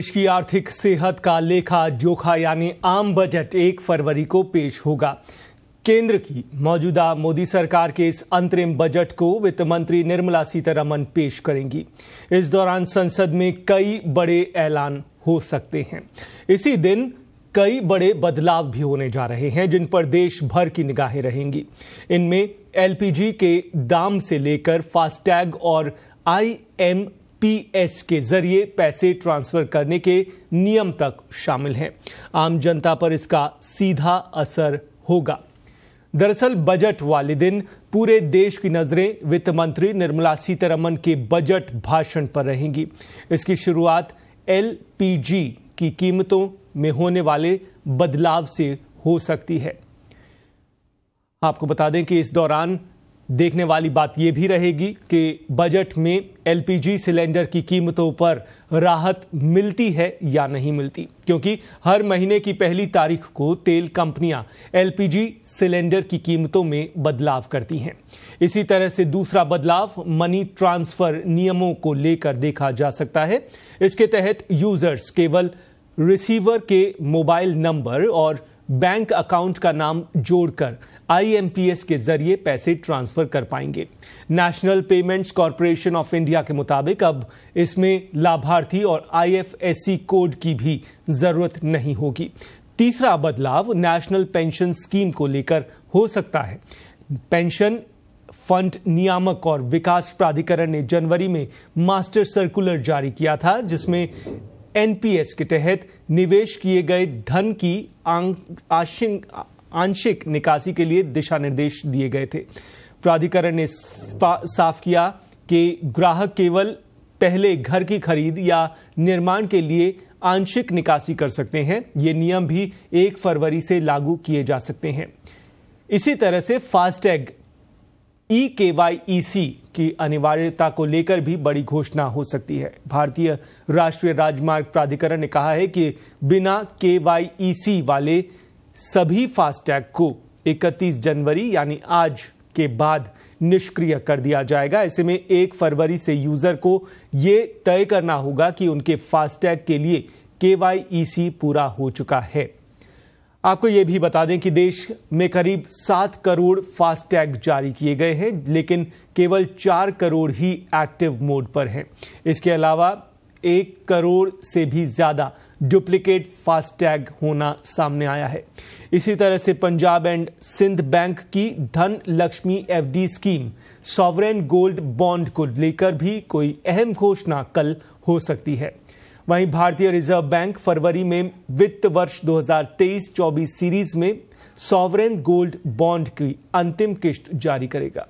देश की आर्थिक सेहत का लेखा जोखा यानी आम बजट 1 फरवरी को पेश होगा। केंद्र की मौजूदा मोदी सरकार के इस अंतरिम बजट को वित्त मंत्री निर्मला सीतारमण पेश करेंगी। इस दौरान संसद में कई बड़े ऐलान हो सकते हैं। इसी दिन कई बड़े बदलाव भी होने जा रहे हैं जिन पर देश भर की निगाहें रहेंगी। इनमें एलपीजी के दाम से लेकर फास्टैग और IMPS के जरिए पैसे ट्रांसफर करने के नियम तक शामिल हैं। आम जनता पर इसका सीधा असर होगा। दरअसल बजट वाले दिन पूरे देश की नजरें वित्त मंत्री निर्मला सीतारमण के बजट भाषण पर रहेंगी। इसकी शुरुआत LPG की कीमतों में होने वाले बदलाव से हो सकती है। आपको बता दें कि इस दौरान देखने वाली बात यह भी रहेगी कि बजट में LPG सिलेंडर की कीमतों पर राहत मिलती है या नहीं मिलती, क्योंकि हर महीने की पहली तारीख को तेल कंपनियां LPG सिलेंडर की कीमतों में बदलाव करती हैं। इसी तरह से दूसरा बदलाव मनी ट्रांसफर नियमों को लेकर देखा जा सकता है। इसके तहत यूजर्स केवल रिसीवर के मोबाइल नंबर और बैंक अकाउंट का नाम जोड़कर IMPS के जरिए पैसे ट्रांसफर कर पाएंगे। National payments corporation of India के मुताबिक अब इसमें लाभार्थी और IFSC कोड की भी जरूरत नहीं होगी। तीसरा बदलाव नेशनल पेंशन स्कीम को लेकर हो सकता है। पेंशन फंड नियामक और विकास प्राधिकरण ने जनवरी में मास्टर सर्कुलर जारी किया था, जिसमें NPS के तहत निवेश किए गए धन की आंशिक निकासी के लिए दिशा निर्देश दिए गए थे। प्राधिकरण ने साफ किया कि ग्राहक केवल पहले घर की खरीद या निर्माण के लिए आंशिक निकासी कर सकते हैं। ये नियम भी 1 फरवरी से लागू किए जा सकते हैं। इसी तरह से फास्टैग eKYC की अनिवार्यता को लेकर भी बड़ी घोषणा हो सकती है। भारतीय राष्ट्रीय राजमार्ग प्राधिकरण ने कहा है कि बिना KYC वाले सभी फास्टैग को 31 जनवरी यानी आज के बाद निष्क्रिय कर दिया जाएगा। ऐसे में 1 फरवरी से यूजर को ये तय करना होगा कि उनके फास्टैग के लिए KYC पूरा हो चुका है। आपको यह भी बता दें कि देश में करीब 7 करोड़ फास्टैग जारी किए गए हैं, लेकिन केवल 4 करोड़ ही एक्टिव मोड पर हैं। इसके अलावा 1 करोड़ से भी ज्यादा डुप्लीकेट फास्टैग होना सामने आया है। इसी तरह से पंजाब एंड सिंध बैंक की धन Lakshmi FD scheme sovereign gold bond को लेकर भी कोई अहम घोषणा कल हो सकती है। वहीं भारतीय रिजर्व बैंक फरवरी में वित्त वर्ष 2023-24 सीरीज में सॉवरेन गोल्ड बॉन्ड की अंतिम किश्त जारी करेगा।